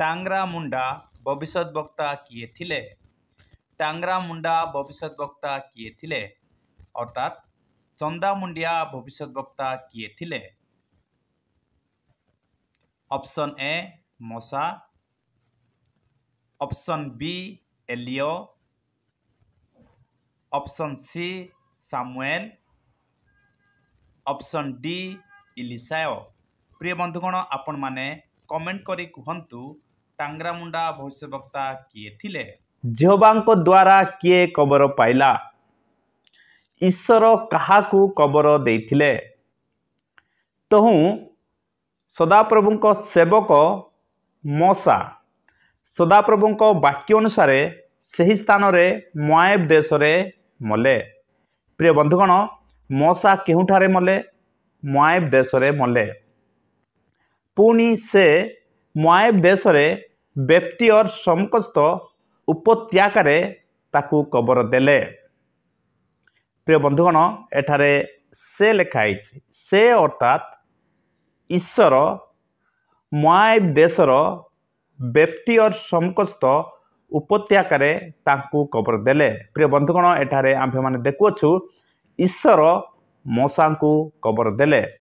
टांगरा मुंडा भविष्यत वक्ता किए थिले? टांगरा मुंडा भविष्यत वक्ता किए थिले? अर्थात चंदा मुंडिया भविष्यत वक्ता किए थिले? ऑप्शन ए मसा, ऑप्शन बी एलियो, option C Samuel, option D इलिसायो। प्रिय बंधुगण आपण माने कमेंट करी कहंतु टांगरा मुंडा भविष्यवक्ता किए थिले? जेहोवांको द्वारा किए कबर पाइला? ईश्वर काहाकू कबर देइथिले? तहु सदाप्रभुंको सेवक मोसा सदाप्रभुंको वाक्य अनुसार सही स्थान रे मोआब देश रे मले। प्रिय बंधुगण मोसा केउठारे मले? मोआब देश रे मले। पुणी से मोआब देश रे बेप्ती और समकस्त उपत्यकारे ताकू कबर देले। प्रिय बंधुगण एठारे से लिखाई से अर्थात ईश्वर मोआब देशर बेप्ती और समकस्त उपत्यकारे ताकू कबर देले। प्रिय बंधुगण एठारे आम्भे माने देखुअछु ईश्वर मोसा को कबर देले।